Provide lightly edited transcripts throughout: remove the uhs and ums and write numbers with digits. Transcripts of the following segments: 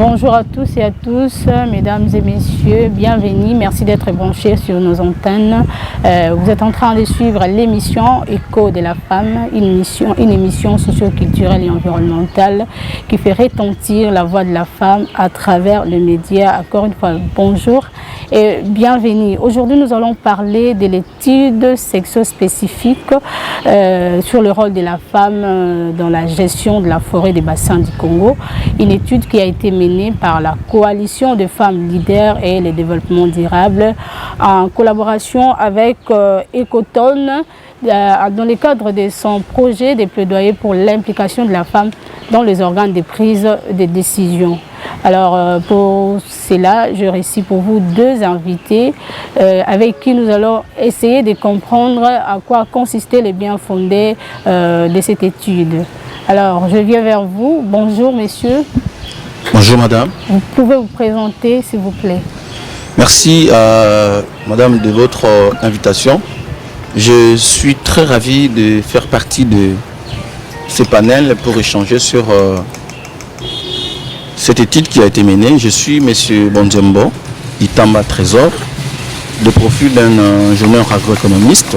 Bonjour à tous et à tous, mesdames et messieurs, bienvenue, merci d'être branchés sur nos antennes. Vous êtes en train de suivre l'émission Écho de la femme, une émission socio-culturelle et environnementale qui fait retentir la voix de la femme à travers les médias. Encore une fois, bonjour et bienvenue. Aujourd'hui, nous allons parler de l'étude sexo-spécifique sur le rôle de la femme dans la gestion de la forêt des bassins du Congo. Une étude qui a été menée par la coalition de femmes leaders et le développement durable en collaboration avec Ecoton dans le cadre de son projet de plaidoyer pour l'implication de la femme dans les organes de prise de décision. Alors pour cela, je récite pour vous deux invités avec qui nous allons essayer de comprendre à quoi consistait le bien fondé de cette étude. Alors je viens vers vous. Bonjour messieurs. Bonjour madame. Vous pouvez vous présenter s'il vous plaît. Merci madame de votre invitation. Je suis très ravi de faire partie de ce panel pour échanger sur cette étude qui a été menée. Je suis monsieur Bonjembo Itamba Trésor, de profil d'un ingénieur agroéconomiste,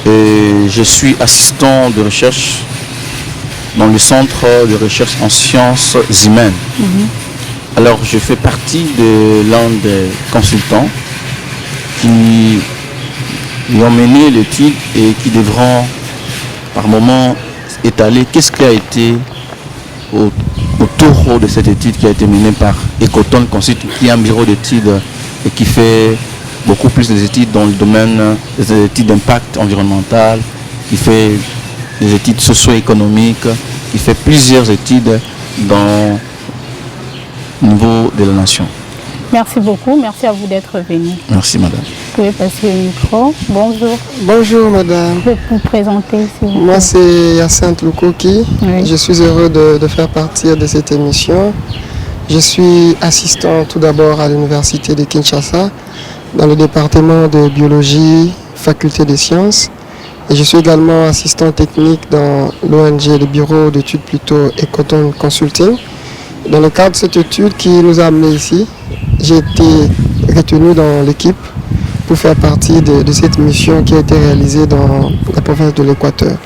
et je suis assistant de recherche dans le centre de recherche en sciences humaines. Alors je fais partie de l'un des consultants qui ont mené l'étude et qui devront par moment étaler qu'est-ce qui a été autour de cette étude qui a été menée par Ecoton Consulting, qui est un bureau d'études et qui fait beaucoup plus des études dans le domaine des études d'impact environnemental, qui fait des études socio-économiques, qui fait plusieurs études dans le niveau de la nation. Merci beaucoup, merci à vous d'être venu. Merci madame. Vous pouvez passer le micro. Bonjour. Bonjour madame. Vous pouvez vous présenter s'il vous plaît. Moi c'est Hyacinthe Lukoki. Oui. Je suis heureux de faire partie de cette émission. Je suis assistant tout d'abord à l'université de Kinshasa dans le département de biologie, faculté des sciences. Et je suis également assistant technique dans l'ONG, le bureau d'études plutôt Ecoton Consulting. Dans le cadre de cette étude qui nous a amenés ici, j'ai été retenu dans l'équipe pour faire partie de cette mission qui a été réalisée dans la province de l'Équateur.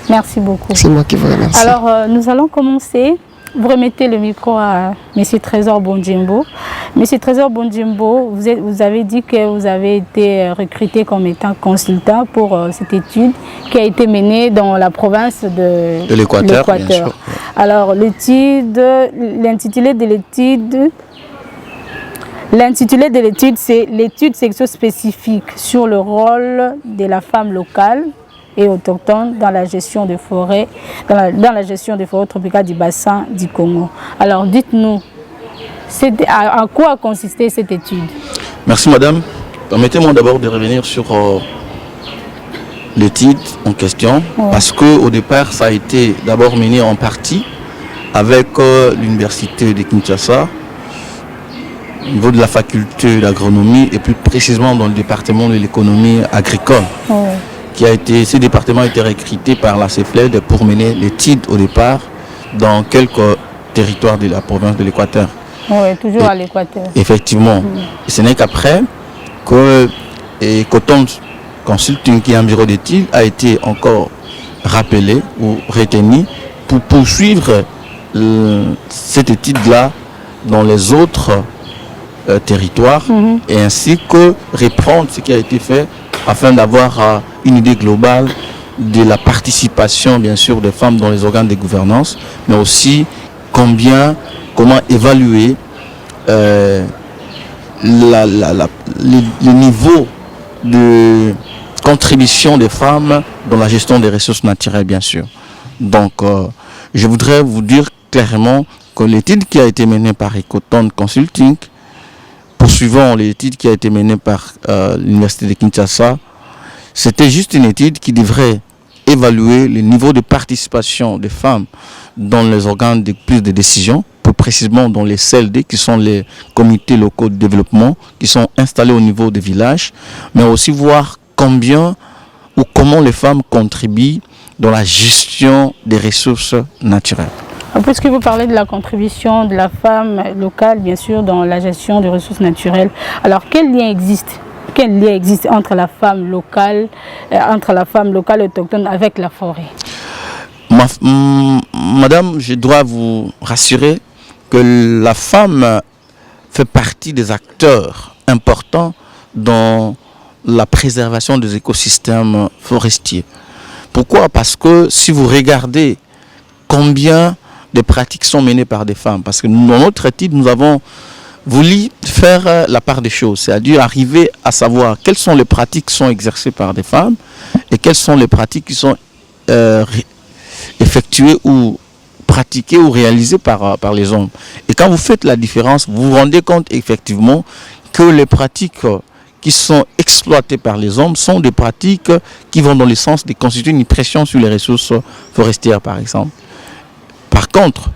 Merci beaucoup. C'est moi qui vous remercie. Alors, nous allons commencer. Vous remettez le micro à M. Trésor Bonjembo. M. Trésor Bonjembo, vous avez dit que vous avez été recruté comme étant consultant pour cette étude qui a été menée dans la province de l'Équateur. Bien sûr. Alors, l'intitulé de l'étude, c'est l'étude sexo-spécifique sur le rôle de la femme locale et autochtone dans la gestion des forêts, dans la gestion des forêts tropicales du bassin du Congo. Alors dites-nous, à quoi a consisté cette étude? Merci madame. Permettez-moi d'abord de revenir sur l'étude en question, parce qu'au départ ça a été d'abord mené en partie avec l'université de Kinshasa, au niveau de la faculté d'agronomie et plus précisément dans le département de l'économie agricole. Ce département a été recruté par la CEFLED pour mener l'étude au départ dans quelques territoires de la province de l'Équateur. Oui, toujours à l'Équateur. Effectivement. Et ce n'est qu'après que Ecoton Consulting, qui est un bureau d'études, a été encore rappelé ou retenu pour poursuivre cette étude-là dans les autres territoires et ainsi que reprendre ce qui a été fait afin d'avoir une idée globale de la participation bien sûr des femmes dans les organes de gouvernance, mais aussi comment évaluer le niveau de contribution des femmes dans la gestion des ressources naturelles bien sûr. Donc je voudrais vous dire clairement que l'étude qui a été menée par Ecoton Consulting, poursuivant l'étude qui a été menée par l'université de Kinshasa, c'était juste une étude qui devrait évaluer le niveau de participation des femmes dans les organes de prise de décision, plus précisément dans les CLD, qui sont les comités locaux de développement, qui sont installés au niveau des villages, mais aussi voir combien ou comment les femmes contribuent dans la gestion des ressources naturelles. Puisque vous parlez de la contribution de la femme locale, bien sûr, dans la gestion des ressources naturelles, alors quel lien existe entre la femme locale autochtone avec la forêt? Madame, je dois vous rassurer que la femme fait partie des acteurs importants dans la préservation des écosystèmes forestiers. Pourquoi? Parce que si vous regardez combien de pratiques sont menées par des femmes, parce que dans notre étude, nous avons voulu faire la part des choses, c'est-à-dire arriver à savoir quelles sont les pratiques qui sont exercées par des femmes et quelles sont les pratiques qui sont effectuées ou pratiquées ou réalisées par les hommes. Et quand vous faites la différence, vous vous rendez compte effectivement que les pratiques qui sont exploitées par les hommes sont des pratiques qui vont dans le sens de constituer une pression sur les ressources forestières, par exemple. Par contre,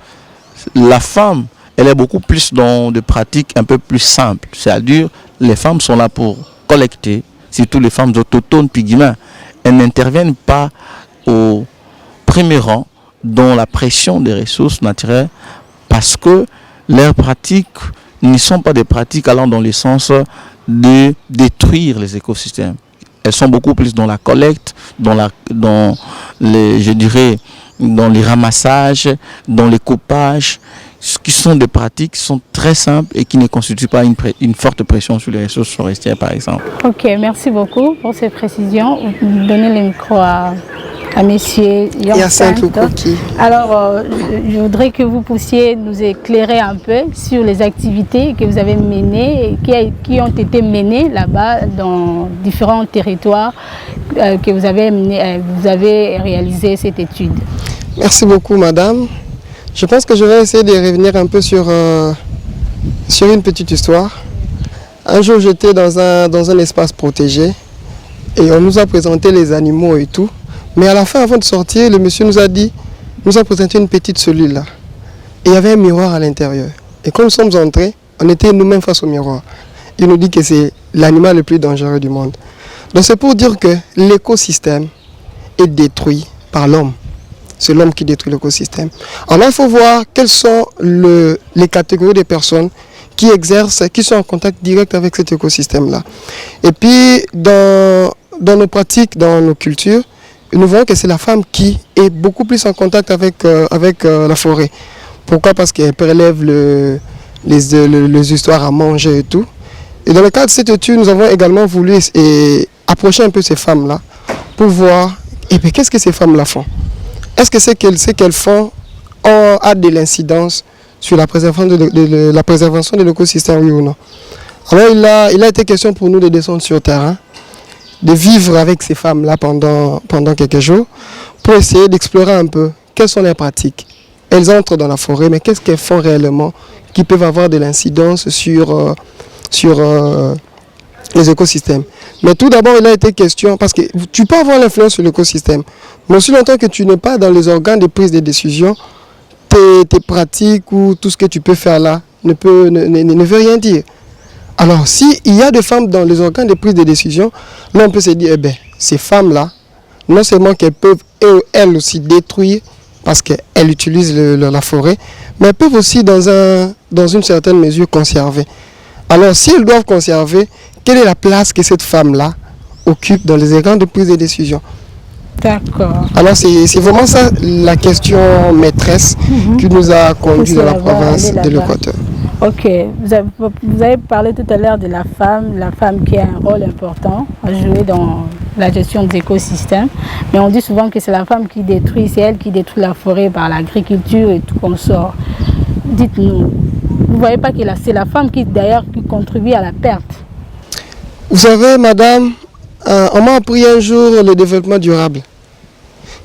la femme, elle est beaucoup plus dans des pratiques un peu plus simples. C'est-à-dire, les femmes sont là pour collecter, surtout les femmes autochtones pygmées. Elles n'interviennent pas au premier rang dans la pression des ressources naturelles parce que leurs pratiques ne sont pas des pratiques allant dans le sens de détruire les écosystèmes. Elles sont beaucoup plus dans la collecte, dans les ramassages, dans les coupages, ce qui sont des pratiques qui sont très simples et qui ne constituent pas une forte pression sur les ressources forestières, par exemple. Ok, merci beaucoup pour ces précisions. Vous donnez le micro à Monsieur Hyacinthe. Alors, je voudrais que vous puissiez nous éclairer un peu sur les activités que vous avez menées, qui ont été menées là-bas dans différents territoires que vous avez réalisé cette étude. Merci beaucoup, madame. Je pense que je vais essayer de revenir un peu sur une petite histoire. Un jour, j'étais dans un espace protégé et on nous a présenté les animaux et tout. Mais à la fin, avant de sortir, le monsieur nous a présenté une petite cellule là. Et il y avait un miroir à l'intérieur. Et quand nous sommes entrés, on était nous-mêmes face au miroir. Il nous dit que c'est l'animal le plus dangereux du monde. Donc c'est pour dire que l'écosystème est détruit par l'homme. C'est l'homme qui détruit l'écosystème. Alors il faut voir quelles sont les catégories de personnes qui sont en contact direct avec cet écosystème-là. Et puis dans nos pratiques, dans nos cultures, nous voyons que c'est la femme qui est beaucoup plus en contact avec la forêt. Pourquoi? Parce qu'elle prélève les histoires à manger et tout. Et dans le cadre de cette étude, nous avons également voulu approcher un peu ces femmes-là pour voir qu'est-ce que ces femmes-là font. Est-ce que ce qu'elles font a de l'incidence sur la préservation de l'écosystème, oui ou non? Alors il a été question pour nous de descendre sur terrain, de vivre avec ces femmes-là pendant quelques jours pour essayer d'explorer un peu quelles sont leurs pratiques. Elles entrent dans la forêt, mais qu'est-ce qu'elles font réellement qui peuvent avoir de l'incidence sur les écosystèmes. Mais tout d'abord, il a été question, parce que tu peux avoir l'influence sur l'écosystème, mais aussi longtemps que tu n'es pas dans les organes de prise de décision, tes pratiques ou tout ce que tu peux faire là ne veut rien dire. Alors, s'il y a des femmes dans les organes de prise de décision, là on peut se dire, ces femmes-là, non seulement qu'elles peuvent elles aussi détruire, parce qu'elles utilisent la forêt, mais elles peuvent aussi dans une certaine mesure conserver. Alors, si elles doivent conserver, quelle est la place que cette femme-là occupe dans les organes de prise de décision? D'accord. Alors, c'est vraiment ça la question maîtresse qui nous a conduit dans la province de l'Équateur. Ok, vous avez parlé tout à l'heure de la femme qui a un rôle important à jouer dans la gestion des écosystèmes, mais on dit souvent que c'est la femme qui détruit, c'est elle qui détruit la forêt par l'agriculture et tout consort. Dites-nous, vous ne voyez pas que c'est la femme qui contribue à la perte? Vous savez, madame, on m'a appris un jour le développement durable,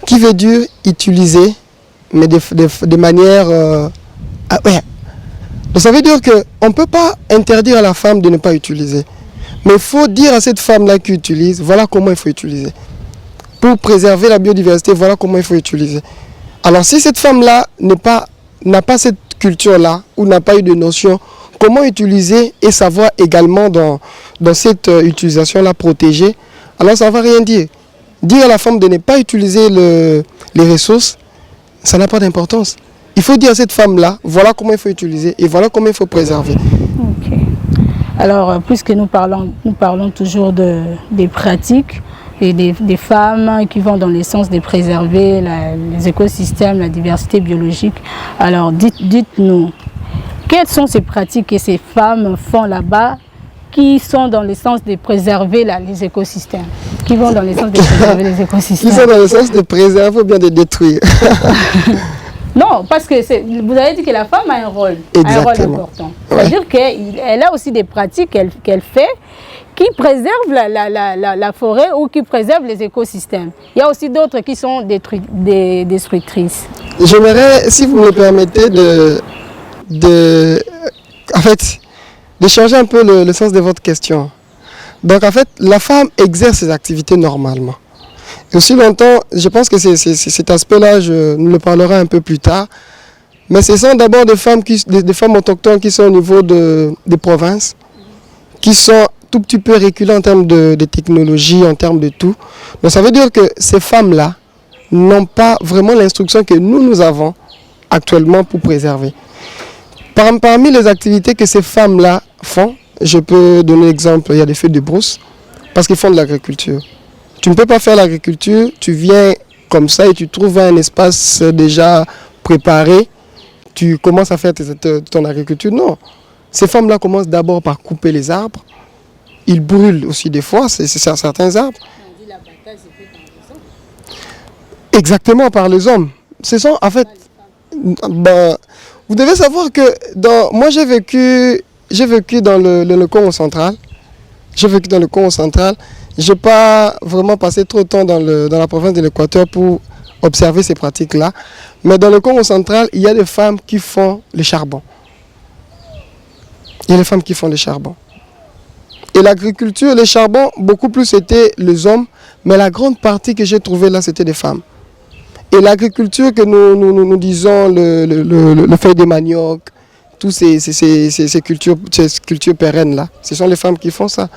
qui veut dire utiliser, mais de manière... Donc ça veut dire qu'on ne peut pas interdire à la femme de ne pas utiliser. Mais il faut dire à cette femme-là qui utilise, voilà comment il faut utiliser. Pour préserver la biodiversité, voilà comment il faut utiliser. Alors si cette femme-là n'a pas cette culture-là, ou n'a pas eu de notion, comment utiliser et savoir également dans cette utilisation-là protéger, alors ça ne va rien dire. Dire à la femme de ne pas utiliser les ressources, ça n'a pas d'importance. il faut dire à cette femme-là, voilà comment il faut utiliser et voilà comment il faut préserver. Ok. Alors, puisque nous parlons toujours des pratiques et des femmes qui vont dans le sens de préserver les écosystèmes, la diversité biologique, alors dites-nous, quelles sont ces pratiques que ces femmes font là-bas qui sont dans le sens de préserver les écosystèmes, qui vont dans le sens de préserver les écosystèmes? Ils sont dans le sens de préserver ou bien de détruire. Non, parce que vous avez dit que la femme a un rôle important. C'est-à-dire qu'elle a aussi des pratiques qu'elle fait qui préservent la forêt ou qui préservent les écosystèmes. Il y a aussi d'autres qui sont destructrices. J'aimerais, si vous me le permettez, en fait, de changer un peu le sens de votre question. Donc en fait, la femme exerce ses activités normalement. Et aussi longtemps, je pense que cet aspect-là, nous le parlerai un peu plus tard. Mais ce sont d'abord des femmes autochtones qui sont au niveau des provinces, qui sont tout petit peu reculées en termes de technologie, en termes de tout. Donc ça veut dire que ces femmes-là n'ont pas vraiment l'instruction que nous avons actuellement pour préserver. Parmi les activités que ces femmes-là font, je peux donner l'exemple, il y a des feux de brousse, parce qu'ils font de l'agriculture. Tu ne peux pas faire l'agriculture, tu viens comme ça et tu trouves un espace déjà préparé, tu commences à faire ton agriculture. Non, ces femmes-là commencent d'abord par couper les arbres, ils brûlent aussi des fois, c'est certains arbres. On dit la bataille, c'est fait par les hommes. Exactement, par les hommes. Ce sont en fait... vous devez savoir que moi j'ai vécu dans le Congo central. J'ai vécu dans le Congo central. Je n'ai pas vraiment passé trop de temps dans la province de l'Équateur pour observer ces pratiques-là. Mais dans le Congo central, il y a des femmes qui font le charbon. Il y a des femmes qui font le charbon. Et l'agriculture, le charbon, beaucoup plus c'était les hommes. Mais la grande partie que j'ai trouvée là, c'était des femmes. Et l'agriculture que nous disons, le feuille de manioc, toutes ces cultures pérennes-là, ce sont les femmes qui font ça.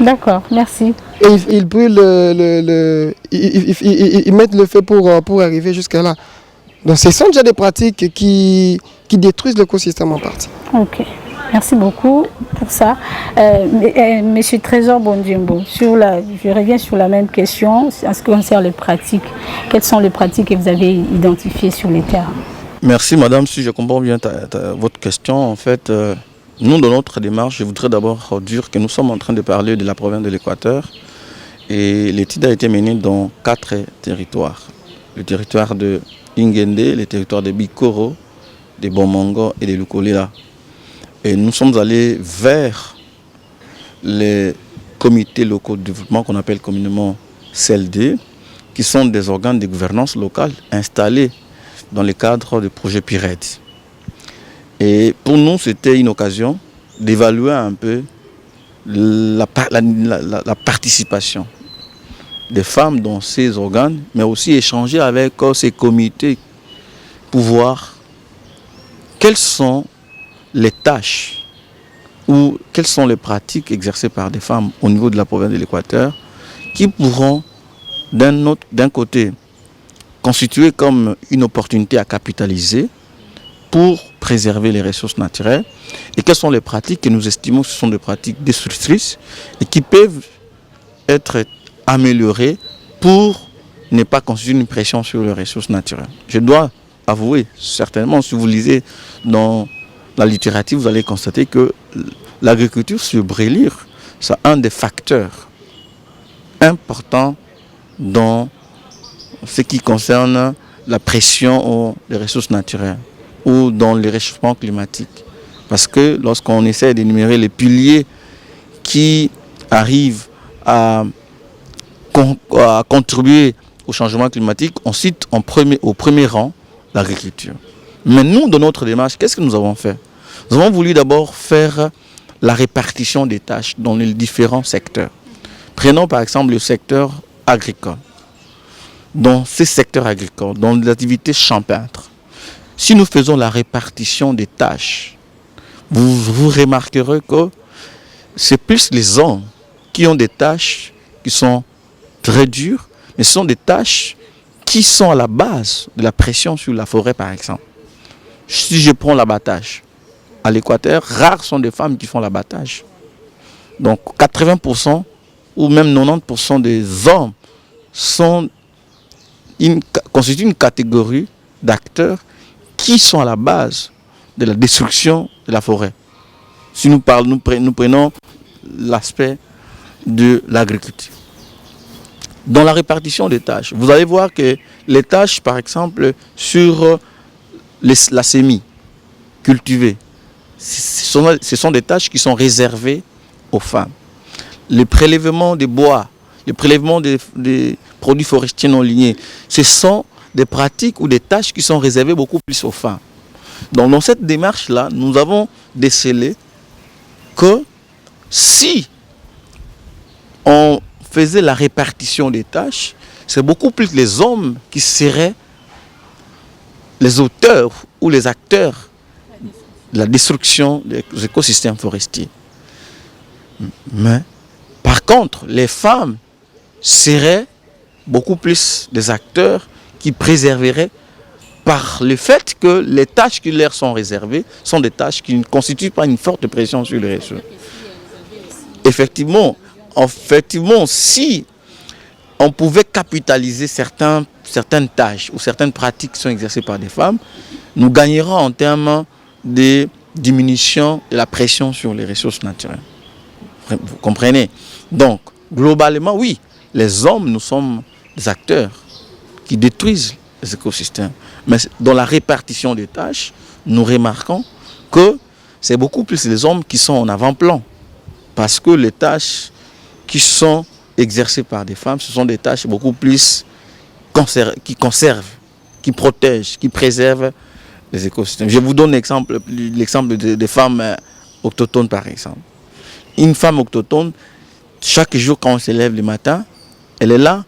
D'accord, merci. Et ils brûlent, ils mettent le feu pour arriver jusqu'à là. Donc ce sont déjà des pratiques qui détruisent l'écosystème en partie. Ok, merci beaucoup pour ça. Monsieur Trésor Bondiembo, je reviens sur la même question en ce qui concerne les pratiques. Quelles sont les pratiques que vous avez identifiées sur les terrains? Merci madame, si je comprends bien votre question, en fait, nous dans notre démarche, je voudrais d'abord dire que nous sommes en train de parler de la province de l'Équateur et l'étude a été menée dans 4 territoires. Le territoire de Ingende, le territoire de Bikoro, de Bomongo et de Lukolila. Et nous sommes allés vers les comités locaux de développement qu'on appelle communément CLD, qui sont des organes de gouvernance locale installés dans le cadre du projet PIRED. Et pour nous, c'était une occasion d'évaluer un peu la participation des femmes dans ces organes, mais aussi échanger avec ces comités pour voir quelles sont les tâches ou quelles sont les pratiques exercées par des femmes au niveau de la province de l'Équateur qui pourront d'un côté constituer comme une opportunité à capitaliser pour préserver les ressources naturelles et quelles sont les pratiques que nous estimons que ce sont des pratiques destructrices et qui peuvent être améliorées pour ne pas constituer une pression sur les ressources naturelles. Je dois avouer, certainement, si vous lisez dans la littérature, vous allez constater que l'agriculture sur brûlure, c'est un des facteurs importants dans ce qui concerne la pression des ressources naturelles ou dans le réchauffement climatique. Parce que lorsqu'on essaie d'énumérer les piliers qui arrivent à contribuer au changement climatique, on cite au premier rang l'agriculture. Mais nous, dans notre démarche, qu'est-ce que nous avons fait? Nous avons voulu d'abord faire la répartition des tâches dans les différents secteurs. Prenons par exemple le secteur agricole. Dans ces secteurs agricoles, dans les activités champêtres, si nous faisons la répartition des tâches, vous remarquerez que c'est plus les hommes qui ont des tâches qui sont très dures, mais ce sont des tâches qui sont à la base de la pression sur la forêt, par exemple. Si je prends l'abattage, à l'Équateur, rares sont des femmes qui font l'abattage. Donc 80% ou même 90% des hommes constituent une catégorie d'acteurs qui sont à la base de la destruction de la forêt. Si nous prenons l'aspect de l'agriculture. Dans la répartition des tâches, vous allez voir que les tâches, par exemple, sur la semis cultivée, ce sont des tâches qui sont réservées aux femmes. Le prélèvement des bois, le prélèvement des produits forestiers non lignés, ce sont des pratiques ou des tâches qui sont réservées beaucoup plus aux femmes. Donc dans cette démarche-là, nous avons décelé que si on faisait la répartition des tâches, c'est beaucoup plus les hommes qui seraient les auteurs ou les acteurs de la destruction des écosystèmes forestiers. Mais par contre, les femmes seraient beaucoup plus des acteurs qui préserveraient par le fait que les tâches qui leur sont réservées sont des tâches qui ne constituent pas une forte pression sur les ressources. Effectivement, si on pouvait capitaliser certaines tâches ou certaines pratiques qui sont exercées par des femmes, nous gagnerions en termes de diminution de la pression sur les ressources naturelles. Vous comprenez? Donc, globalement, oui, les hommes, nous sommes des acteurs qui détruisent les écosystèmes. Mais dans la répartition des tâches, nous remarquons que c'est beaucoup plus les hommes qui sont en avant-plan. Parce que les tâches qui sont exercées par des femmes, ce sont des tâches beaucoup plus qui conservent, qui protègent, qui préservent les écosystèmes. Je vous donne l'exemple des femmes autochtones, par exemple. Une femme autochtone, chaque jour quand on se lève le matin, elle est là,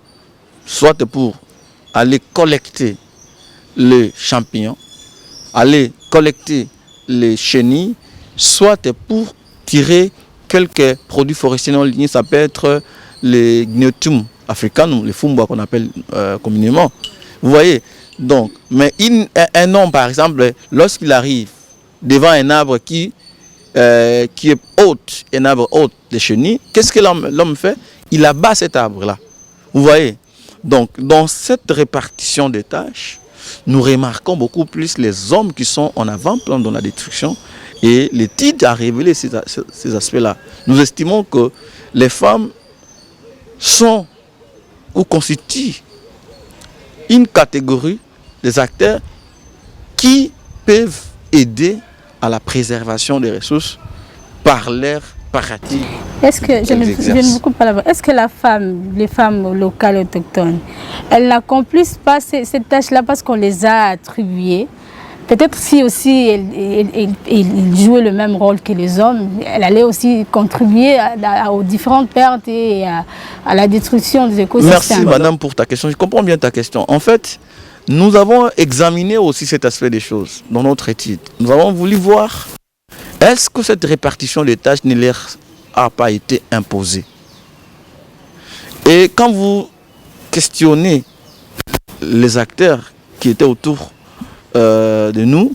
soit pour aller collecter les champignons, aller collecter les chenilles, soit pour tirer quelques produits forestiers non lignés, ça peut être les Gniotum africains, les Fumba qu'on appelle communément. Vous voyez, donc, mais un homme, par exemple, lorsqu'il arrive devant un arbre qui est haute, un arbre haute de chenilles, qu'est-ce que l'homme fait? Il abat cet arbre-là. Vous voyez? Donc, dans cette répartition des tâches, nous remarquons beaucoup plus les hommes qui sont en avant-plan dans la destruction, et l'étude a révélé ces aspects-là. Nous estimons que les femmes sont ou constituent une catégorie des acteurs qui peuvent aider à la préservation des ressources par leur pratique. Est-ce que, est-ce que les femmes locales autochtones, elles n'accomplissent pas ces tâches-là parce qu'on les a attribuées? Peut-être si aussi elles jouaient le même rôle que les hommes, elles allaient aussi contribuer aux différentes pertes et à la destruction des écosystèmes. Merci madame pour ta question, je comprends bien ta question. En fait, nous avons examiné aussi cet aspect des choses dans notre étude. Nous avons voulu voir, est-ce que cette répartition des tâches ne leur a pas été imposée? Et quand vous questionnez les acteurs qui étaient autour de nous,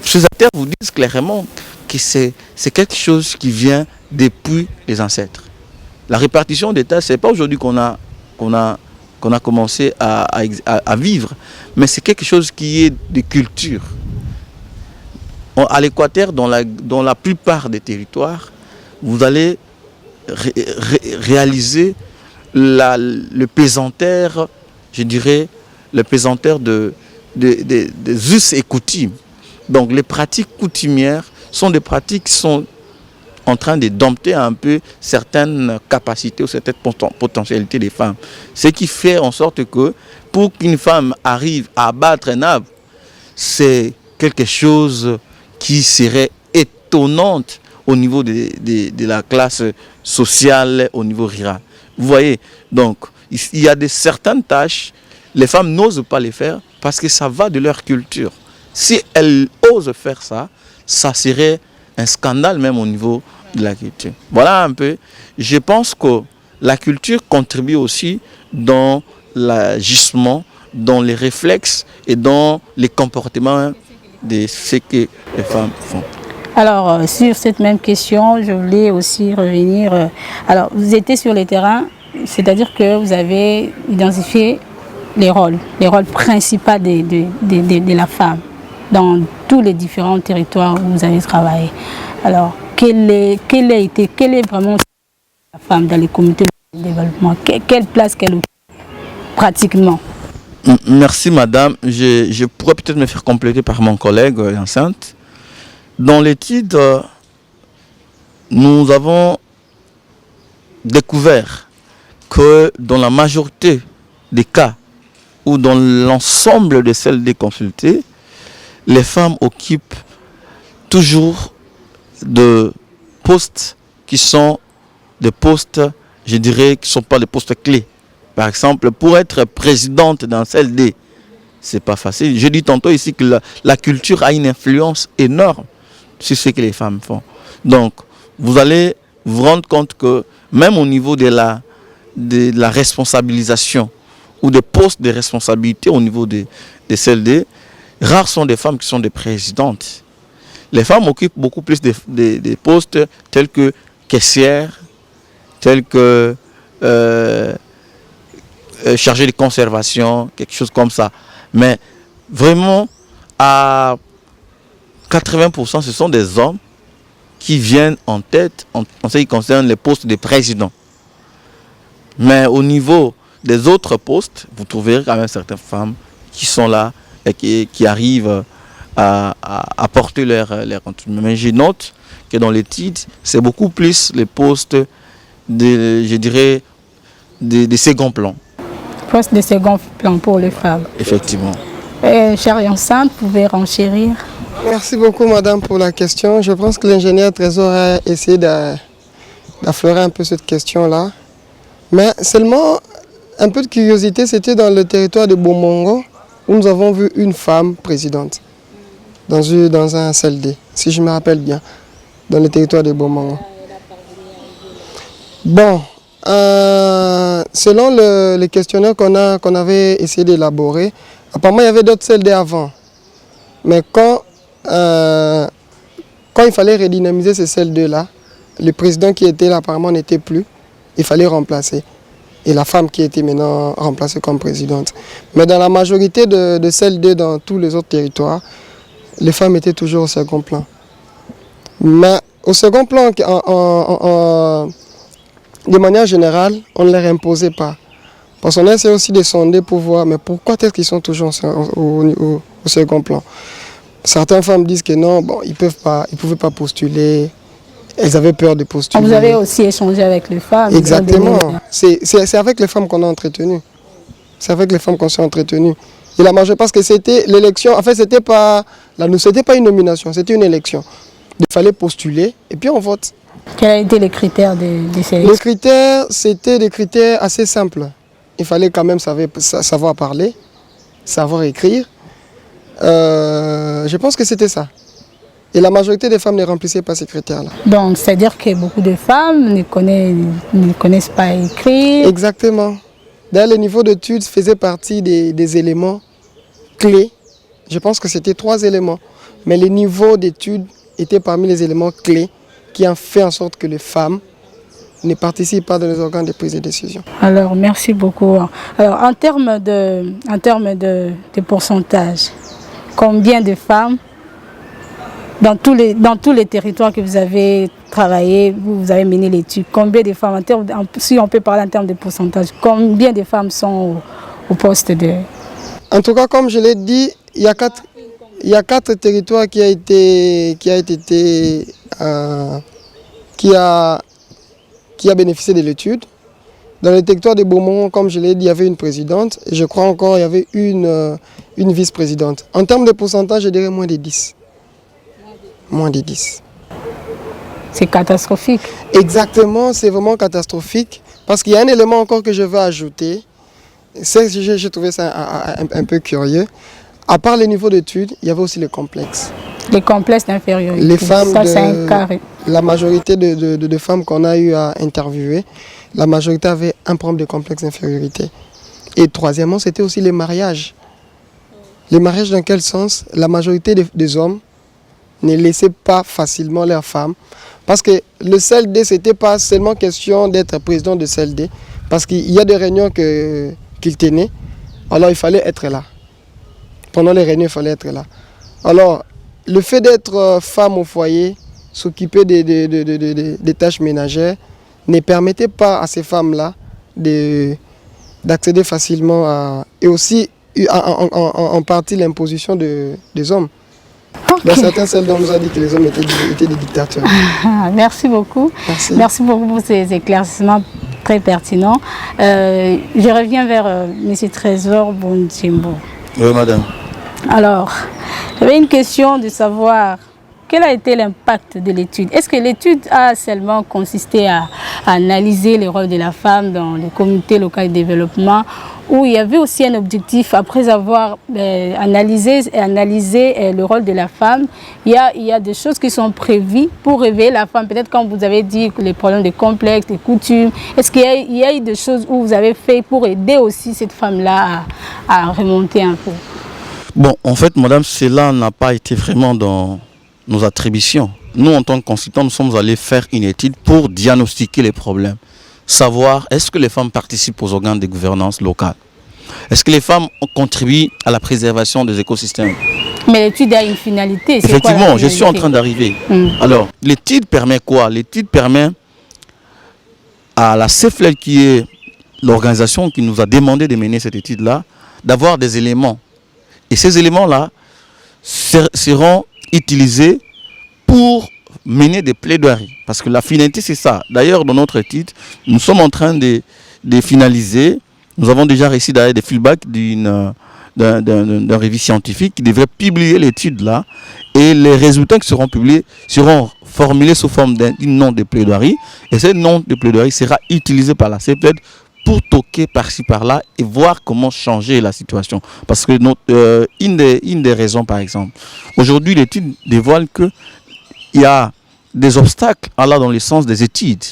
ces acteurs vous disent clairement que c'est quelque chose qui vient depuis les ancêtres. La répartition des tâches, ce n'est pas aujourd'hui qu'on a commencé à vivre, mais c'est quelque chose qui est de culture. À l'Équateur, dans la plupart des territoires, vous allez réaliser le pesanteur, je dirais, le pesanteur des us et coutumes. Donc les pratiques coutumières sont des pratiques qui sont en train de dompter un peu certaines capacités ou certaines potentialités des femmes. Ce qui fait en sorte que pour qu'une femme arrive à abattre un arbre, c'est quelque chose qui serait étonnante au niveau de la classe sociale, au niveau rural. Vous voyez, donc il y a certaines tâches, les femmes n'osent pas les faire parce que ça va de leur culture. Si elles osent faire ça, ça serait un scandale même au niveau de la culture. Voilà un peu. Je pense que la culture contribue aussi dans l'agissement, dans les réflexes et dans les comportements de ce que les femmes font. Alors, sur cette même question, je voulais aussi revenir. Alors, vous étiez sur le terrain, c'est-à-dire que vous avez identifié les rôles principaux de la femme dans tous les différents territoires où vous avez travaillé. Alors, quelle est vraiment la femme dans les comités de développement? Quelle place qu'elle occupe pratiquement? Merci madame. Je pourrais peut-être me faire compléter par mon collègue enceinte. Dans l'étude, nous avons découvert que dans la majorité des cas ou dans l'ensemble de celles des consultées, les femmes occupent toujours de postes qui sont des postes, je dirais, qui ne sont pas des postes clés. Par exemple, pour être présidente dans CLD, ce n'est pas facile. Je dis tantôt ici que la culture a une influence énorme sur ce que les femmes font. Donc, vous allez vous rendre compte que même au niveau de la responsabilisation ou des postes de responsabilité au niveau des CLD, rares sont des femmes qui sont des présidentes. Les femmes occupent beaucoup plus des postes tels que caissières, tels que chargée de conservation, quelque chose comme ça. Mais vraiment, à 80%, ce sont des hommes qui viennent en tête en ce qui concerne les postes de président. Mais au niveau des autres postes, vous trouverez quand même certaines femmes qui sont là et qui arrivent à porter leur contribution. Mais je note que dans l'étude, c'est beaucoup plus les postes je dirais, de second plan. Poste de second plan pour les femmes. Effectivement. Chère enceinte, vous pouvez renchérir. Merci beaucoup madame pour la question. Je pense que l'ingénieur Trésor a essayé d'affleurer un peu cette question-là. Mais seulement un peu de curiosité, c'était dans le territoire de Bomongo où nous avons vu une femme présidente dans un CLD, si je me rappelle bien, dans le territoire de Bomongo. Bon, selon le questionnaire qu'on avait essayé d'élaborer, apparemment il y avait d'autres CLD avant. Mais quand il fallait redynamiser ces CLD-là, le président qui était là apparemment n'était plus, il fallait remplacer. Et la femme qui était maintenant remplacée comme présidente. Mais dans la majorité de CLD dans tous les autres territoires, les femmes étaient toujours au second plan. Mais au second plan, de manière générale, on ne les imposait pas. Parce qu'on essaie aussi de sonder pour voir, mais pourquoi est-ce qu'ils sont toujours au second plan? Certaines femmes disent que non, bon, ils ne pouvaient pas postuler, elles avaient peur de postuler. Vous avez aussi échangé avec les femmes. Exactement, c'est avec les femmes qu'on a entretenu. C'est avec les femmes qu'on s'est entretenu. Et la majorité, parce que c'était l'élection, en fait, c'était pas une nomination, c'était une élection. Il fallait postuler et puis on vote. Quels étaient les critères de sélection? Les critères, c'était des critères assez simples. Il fallait quand même savoir parler, savoir écrire. Je pense que c'était ça. Et la majorité des femmes ne remplissaient pas ces critères-là. Donc, c'est-à-dire que beaucoup de femmes ne connaissent pas écrire. Exactement. D'ailleurs, le niveau d'études faisait partie des éléments clés. Je pense que c'était 3 éléments. Mais le niveau d'études était parmi les éléments clés qui ont fait en sorte que les femmes ne participent pas dans les organes de prise de décision. Alors, merci beaucoup. Alors, en termes de pourcentage, combien de femmes dans tous les territoires que vous avez travaillé, vous avez mené l'étude, combien de femmes, si on peut parler en termes de pourcentage, combien de femmes sont au poste de... En tout cas, comme je l'ai dit, il y a 4 territoires qui a bénéficié de l'étude. Dans le territoire de Beaumont, comme je l'ai dit, il y avait une présidente et je crois encore il y avait une vice-présidente. En termes de pourcentage, je dirais moins de 10. Moins de 10. C'est catastrophique. Exactement, c'est vraiment catastrophique. Parce qu'il y a un élément encore que je veux ajouter. J'ai trouvé ça un peu curieux. À part les niveaux d'études, il y avait aussi les complexes. Les complexes d'infériorité. Les femmes, ça, c'est un carré. La majorité de femmes qu'on a eu à interviewer, la majorité avait un problème de complexe d'infériorité. Et troisièmement, c'était aussi les mariages. Les mariages dans quel sens? La majorité des hommes ne laissaient pas facilement leurs femmes. Parce que le CLD, ce n'était pas seulement question d'être président de CLD. Parce qu'il y a des réunions qu'il tenait. Alors il fallait être là. Pendant les réunions, il fallait être là. Alors, le fait d'être femme au foyer, s'occuper des tâches ménagères, ne permettait pas à ces femmes-là d'accéder facilement à... Et aussi, en partie, l'imposition des hommes. Ok. Dans certains CLD, on nous a dit que les hommes étaient des dictateurs. Merci beaucoup. Merci. Merci beaucoup pour ces éclaircissements très pertinents. Je reviens vers M. Trésor Bontimbo. Oui, madame. Alors, j'avais une question de savoir quel a été l'impact de l'étude. Est-ce que l'étude a seulement consisté à analyser le rôle de la femme dans les comités locaux de développement, ou il y avait aussi un objectif après avoir analysé le rôle de la femme? Il y a des choses qui sont prévues pour réveiller la femme. Peut-être quand vous avez dit les problèmes de complexes, les coutumes, est-ce qu'il y a eu des choses où vous avez fait pour aider aussi cette femme-là à remonter un peu? Bon, en fait, madame, cela n'a pas été vraiment dans nos attributions. Nous, en tant que consultants, nous sommes allés faire une étude pour diagnostiquer les problèmes. Savoir, est-ce que les femmes participent aux organes de gouvernance locale? Est-ce que les femmes contribuent à la préservation des écosystèmes? Mais l'étude a une finalité. Effectivement, je suis en train d'arriver. Alors, l'étude permet quoi? L'étude permet à la CEFLEL, qui est l'organisation qui nous a demandé de mener cette étude-là, d'avoir des éléments. Et ces éléments-là seront utilisés pour mener des plaidoiries. Parce que la finalité, c'est ça. D'ailleurs, dans notre étude, nous sommes en train de finaliser. Nous avons déjà reçu d'ailleurs des feedbacks d'un revue scientifique qui devrait publier l'étude-là. Et les résultats qui seront publiés seront formulés sous forme d'un nom de plaidoirie. Et ce nom de plaidoirie sera utilisé par la CEPLED pour toquer par-ci par-là et voir comment changer la situation. Parce que une des raisons, par exemple, aujourd'hui l'étude dévoile qu'il y a des obstacles allant dans le sens des études.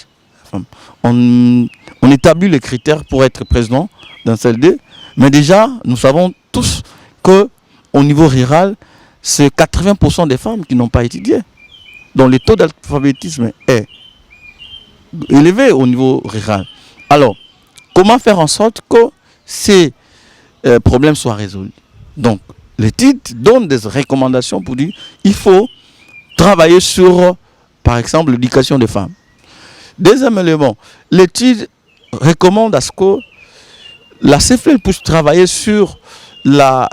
On établit les critères pour être président d'un CLD, mais déjà nous savons tous qu'au niveau rural, c'est 80% des femmes qui n'ont pas étudié. Donc le taux d'alphabétisme est élevé au niveau rural. Alors, comment faire en sorte que ces problèmes soient résolus? Donc, l'étude donne des recommandations pour dire qu'il faut travailler sur, par exemple, l'éducation des femmes. Deuxième élément, l'étude recommande à ce que la CEFLEL puisse travailler sur la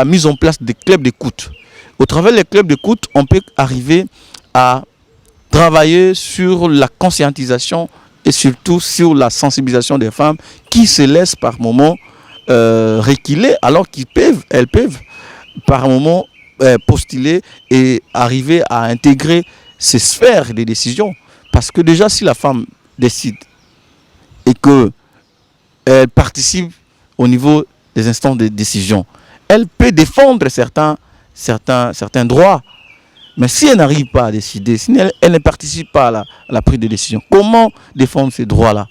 mise en place des clubs d'écoute. Au travers des clubs d'écoute, on peut arriver à travailler sur la conscientisation et surtout sur la sensibilisation des femmes qui se laissent par moments reculer alors qu'elles peuvent par moments postuler et arriver à intégrer ces sphères de décision. Parce que déjà, si la femme décide et qu'elle participe au niveau des instances de décision, elle peut défendre certains droits. Mais si elle n'arrive pas à décider, si elle ne participe pas à la prise de décision, comment défendre ces droits-là?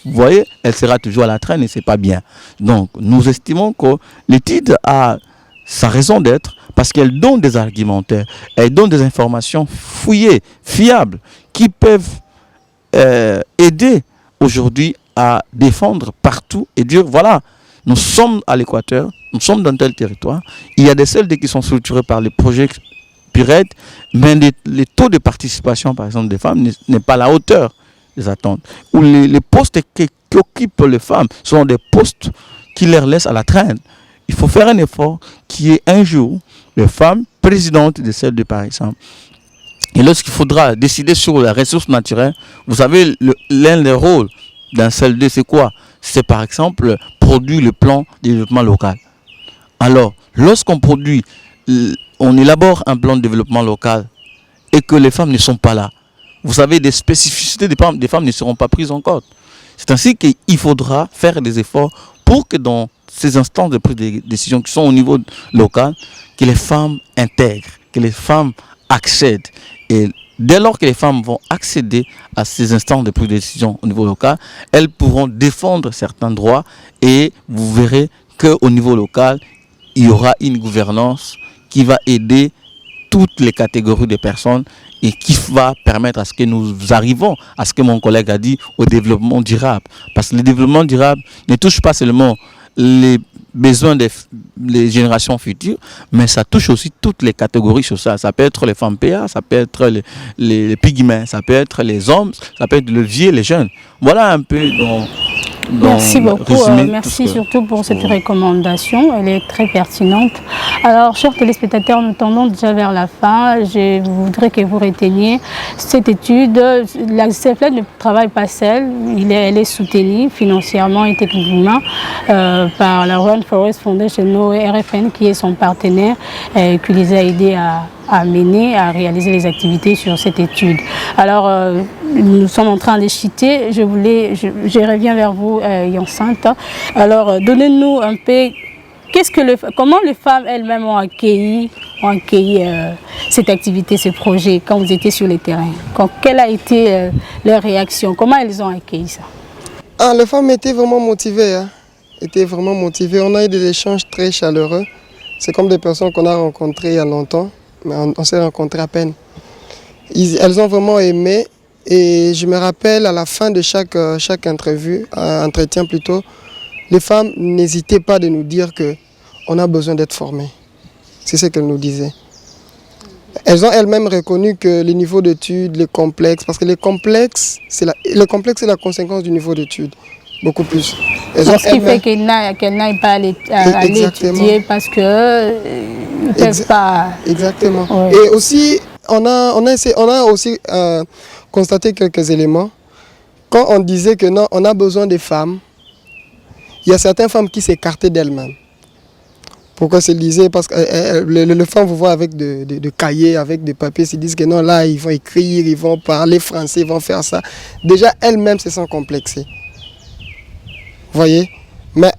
Vous voyez, elle sera toujours à la traîne et ce n'est pas bien. Donc, nous estimons que l'étude a sa raison d'être parce qu'elle donne des argumentaires, elle donne des informations fouillées, fiables, qui peuvent aider aujourd'hui à défendre partout et dire, voilà, nous sommes à l'Équateur, nous sommes dans tel territoire, il y a des CLD qui sont structurés par les projets PURED, mais les taux de participation, par exemple, des femmes n'est pas à la hauteur des attentes. Ou les postes qu'occupent les femmes sont des postes qui les laissent à la traîne. Il faut faire un effort qui est un jour les femmes présidentes de CLD, par exemple. Et lorsqu'il faudra décider sur la ressource naturelle, vous savez, l'un des rôles d'un CLD, c'est quoi? C'est par exemple produire le plan de développement local. Alors, lorsqu'on produit, on élabore un plan de développement local et que les femmes ne sont pas là, vous savez, des spécificités des femmes ne seront pas prises en compte. C'est ainsi qu'il faudra faire des efforts pour que dans ces instances de prise de décision qui sont au niveau local, que les femmes intègrent, que les femmes accèdent. Et dès lors que les femmes vont accéder à ces instances de prise de décision au niveau local, elles pourront défendre certains droits et vous verrez qu'au niveau local, il y aura une gouvernance qui va aider toutes les catégories de personnes et qui va permettre à ce que nous arrivons à ce que mon collègue a dit, au développement durable. Parce que le développement durable ne touche pas seulement les besoins des générations futures, mais ça touche aussi toutes les catégories sociales. Ça peut être les femmes PA, ça peut être les pygmées, ça peut être les hommes, ça peut être le vieux, les jeunes. Voilà un peu merci beaucoup, merci surtout pour cette recommandation, elle est très pertinente. Alors, chers téléspectateurs, nous tendons déjà vers la fin. Je voudrais que vous reteniez cette étude. La CFLED ne travaille pas seule, elle est soutenue financièrement et techniquement par la Rwanda Forest Foundation et RFN qui est son partenaire et qui les a aidés à mener, à réaliser les activités sur cette étude. Alors, nous sommes en train de chuter. Je reviens vers vous, Yansante. Alors, donnez-nous un peu, comment les femmes elles-mêmes ont accueilli cette activité, ce projet, quand vous étiez sur le terrain. Quelle a été leur réaction? Comment elles ont accueilli ça? Les femmes étaient vraiment motivées. On a eu des échanges très chaleureux. C'est comme des personnes qu'on a rencontrées il y a longtemps, mais on s'est rencontrés à peine. Elles ont vraiment aimé et je me rappelle à la fin de chaque entretien plutôt, les femmes n'hésitaient pas de nous dire qu'on a besoin d'être formées. C'est ce qu'elles nous disaient. Elles ont elles-mêmes reconnu que le niveau d'études, les complexes, parce que le complexe c'est la conséquence du niveau d'études, beaucoup plus. Ce qui fait qu'elles n'aillent pas aller étudier parce que ne peuvent pas. Exactement. Ouais. Et aussi, on a aussi constaté quelques éléments. Quand on disait que non, on a besoin des femmes, il y a certaines femmes qui s'écartaient d'elles-mêmes. Pourquoi se le disaient? Parce que les femmes vous voient avec de cahiers, avec des papiers, se disent que non, là, ils vont écrire, ils vont parler français, ils vont faire ça. Déjà, elles-mêmes se sentent complexées. Vous voyez? Mais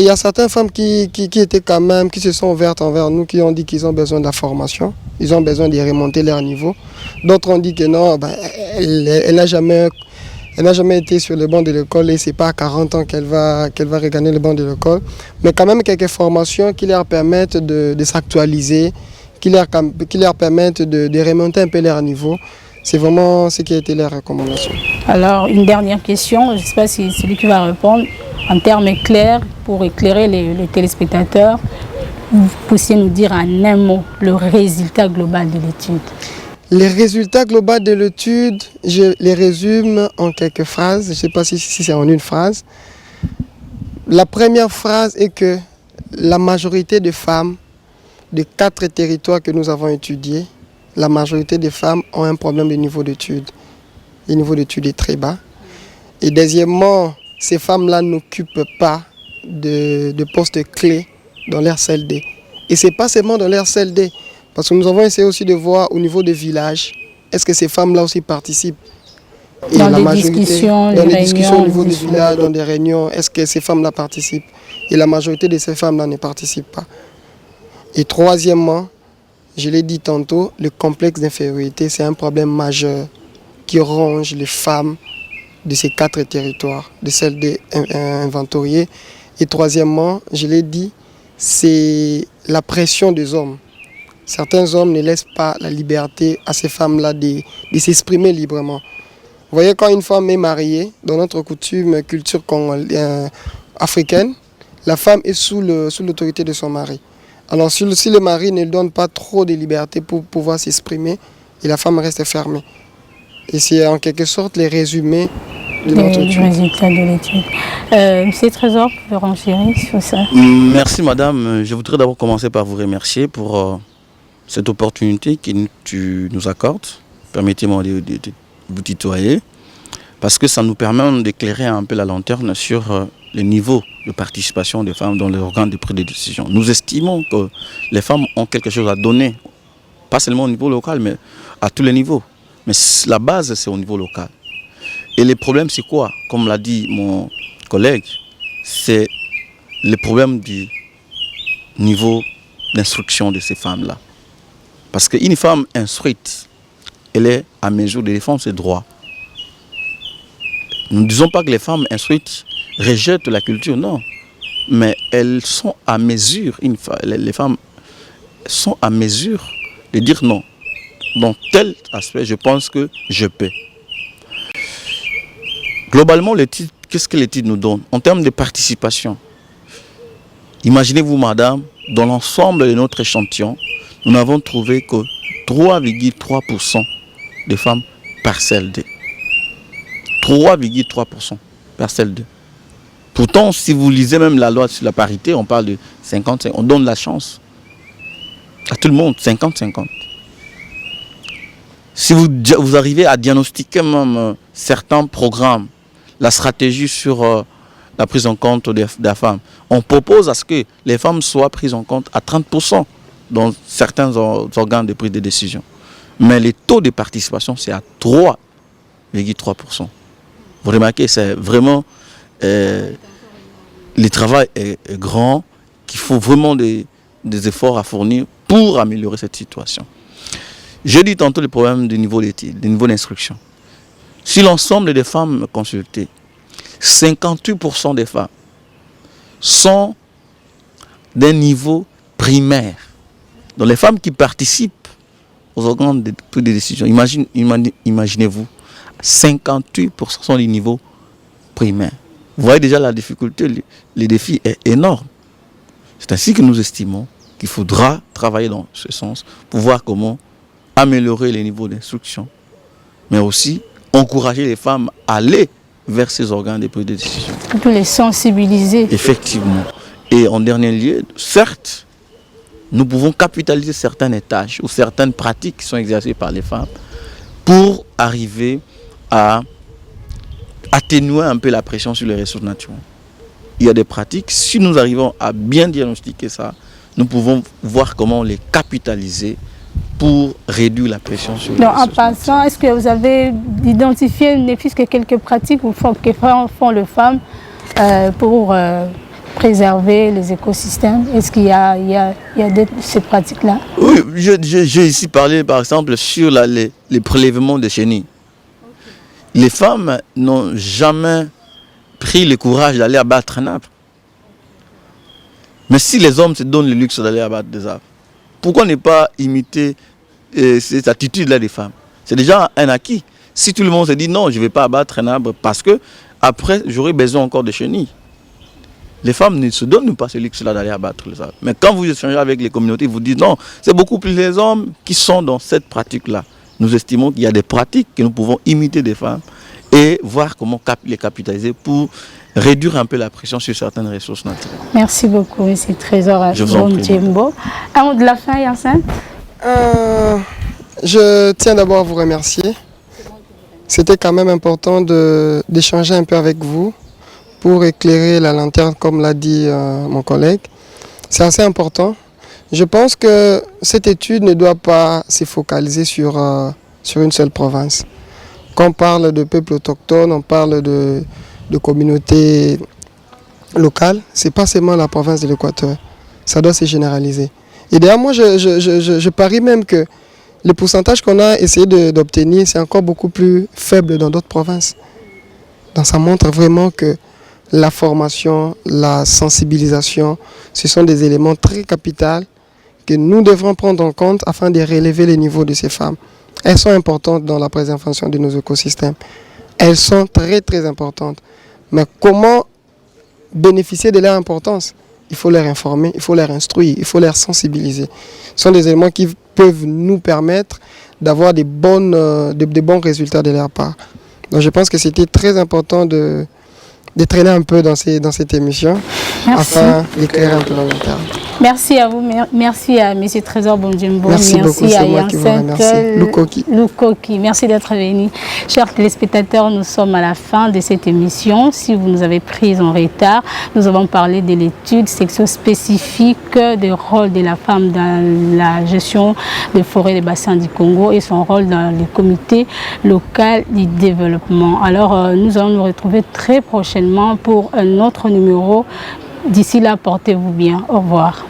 il y a certaines femmes qui étaient quand même, qui se sont ouvertes envers nous, qui ont dit qu'ils ont besoin de la formation, ils ont besoin de remonter leur niveau. D'autres ont dit que non, elle n'a jamais été sur le banc de l'école et ce n'est pas à 40 ans qu'elle va regagner le banc de l'école. Mais quand même quelques formations qui leur permettent de s'actualiser, qui leur permettent de remonter un peu leur niveau. C'est vraiment ce qui a été leur recommandation. Alors, une dernière question, je ne sais pas si c'est lui qui va répondre. En termes clairs, pour éclairer les téléspectateurs, vous puissiez nous dire en un mot le résultat global de l'étude. Les résultats globaux de l'étude, je les résume en quelques phrases. Je ne sais pas si c'est en une phrase. La première phrase est que la majorité des femmes de 4 territoires que nous avons étudiés, la majorité des femmes ont un problème de niveau d'études. Le niveau d'études est très bas. Et deuxièmement, ces femmes-là n'occupent pas de postes clés dans leur CLD. Et ce n'est pas seulement dans leur CLD. Parce que nous avons essayé aussi de voir au niveau des villages, est-ce que ces femmes-là aussi participent? Et dans les discussions au niveau des villages, dans des réunions, est-ce que ces femmes-là participent? Et la majorité de ces femmes-là ne participent pas. Et troisièmement, je l'ai dit tantôt, le complexe d'infériorité, c'est un problème majeur qui ronge les femmes de ces 4 territoires, de celles inventoriées. Et troisièmement, je l'ai dit, c'est la pression des hommes. Certains hommes ne laissent pas la liberté à ces femmes-là de s'exprimer librement. Vous voyez, quand une femme est mariée, dans notre culture africaine, la femme est sous l'autorité de son mari. Alors si le mari ne donne pas trop de liberté pour pouvoir s'exprimer, et la femme reste fermée. Et c'est en quelque sorte les résumés de notre étude. Les résultats de l'étude. Monsieur Trésor, vous pouvez renchérir sur ça. Merci madame. Je voudrais d'abord commencer par vous remercier pour cette opportunité que tu nous accordes. Permettez-moi de vous tutoyer. Parce que ça nous permet d'éclairer un peu la lanterne sur le niveau de participation des femmes dans les organes de prise de décision. Nous estimons que les femmes ont quelque chose à donner, pas seulement au niveau local, mais à tous les niveaux. Mais la base, c'est au niveau local. Et le problème, c'est quoi? Comme l'a dit mon collègue, c'est le problème du niveau d'instruction de ces femmes-là. Parce qu'une femme instruite, elle est à mesure de défendre ses droits. Nous ne disons pas que les femmes instruites rejettent la culture, non. mais elles sont à mesure, les femmes sont à mesure de dire non. Dans tel aspect, je pense que je peux. Globalement, l'étude, qu'est-ce que l'étude nous donne? En termes de participation, imaginez-vous, madame, dans l'ensemble de notre échantillon, nous n'avons trouvé que 3,3% de femmes parcelle D. 3,3% parcelle D. Pourtant, si vous lisez même la loi sur la parité, on parle de 50-50, on donne la chance à tout le monde, 50-50. Si vous arrivez à diagnostiquer même certains programmes, la stratégie sur la prise en compte de la femme, on propose à ce que les femmes soient prises en compte à 30% dans certains organes de prise de décision. Mais les taux de participation, c'est à 3,3%. Vous remarquez, c'est vraiment... le travail est grand, qu'il faut vraiment des efforts à fournir pour améliorer cette situation. J'ai dit tantôt le problème du niveau d'études, du niveau d'instruction. Si l'ensemble des femmes consultées, 58% des femmes sont d'un niveau primaire. Donc les femmes qui participent aux organes de prise de décision, imaginez-vous, 58% sont du niveau primaire. Vous voyez déjà la difficulté, le défi est énorme. C'est ainsi que nous estimons qu'il faudra travailler dans ce sens pour voir comment améliorer les niveaux d'instruction, mais aussi encourager les femmes à aller vers ces organes de prise de décision. Pour les sensibiliser. Effectivement. Et en dernier lieu, certes, nous pouvons capitaliser certaines tâches ou certaines pratiques qui sont exercées par les femmes pour arriver à atténuer un peu la pression sur les ressources naturelles. Il y a des pratiques, si nous arrivons à bien diagnostiquer ça, nous pouvons voir comment les capitaliser pour réduire la pression sur les ressources naturelles. En passant, est-ce que vous avez identifié ne fût-ce que quelques pratiques que font les femmes pour préserver les écosystèmes? Est-ce qu'il y a ces pratiques-là? Oui, j'ai ici parlé par exemple sur les prélèvements de chenilles. Les femmes n'ont jamais pris le courage d'aller abattre un arbre. Mais si les hommes se donnent le luxe d'aller abattre des arbres, pourquoi ne pas imiter cette attitude-là des femmes? C'est déjà un acquis. Si tout le monde se dit non, je ne vais pas abattre un arbre parce que après j'aurai besoin encore de chenilles. Les femmes ne se donnent pas ce luxe-là d'aller abattre les arbres. Mais quand vous échangez avec les communautés, vous dites non, c'est beaucoup plus les hommes qui sont dans cette pratique-là. Nous estimons qu'il y a des pratiques que nous pouvons imiter des femmes et voir comment les capitaliser pour réduire un peu la pression sur certaines ressources naturelles. Merci beaucoup, M. Trésor Djembo. Un mot de la fin, Hyacinthe? Je tiens d'abord à vous remercier. C'était quand même important d'échanger un peu avec vous pour éclairer la lanterne, comme l'a dit mon collègue. C'est assez important. Je pense que cette étude ne doit pas se focaliser sur une seule province. Quand on parle de peuples autochtones, on parle de communautés locales, ce n'est pas seulement la province de l'Équateur. Ça doit se généraliser. Et d'ailleurs, moi, je parie même que le pourcentage qu'on a essayé d'obtenir, c'est encore beaucoup plus faible dans d'autres provinces. Donc ça montre vraiment que la formation, la sensibilisation, ce sont des éléments très capitaux que nous devrons prendre en compte afin de relever les niveaux de ces femmes. Elles sont importantes dans la préservation de nos écosystèmes. Elles sont très très importantes. Mais comment bénéficier de leur importance? Il faut leur informer, il faut leur instruire, il faut leur sensibiliser. Ce sont des éléments qui peuvent nous permettre d'avoir des bons résultats de leur part. Donc je pense que c'était très important de traîner un peu dans cette émission. Merci. Afin d'éclairer un peu dans le terme. Merci à vous, merci à M. Trésor Djembo, merci beaucoup, à Hyacinthe Lukoki. Merci d'être venu. Chers téléspectateurs, nous sommes à la fin de cette émission. Si vous nous avez pris en retard, nous avons parlé de l'étude section-spécifique du rôle de la femme dans la gestion des forêts des bassins du Congo et son rôle dans le comité local du développement. Alors, nous allons nous retrouver très prochainement pour un autre numéro. D'ici là, portez-vous bien. Au revoir.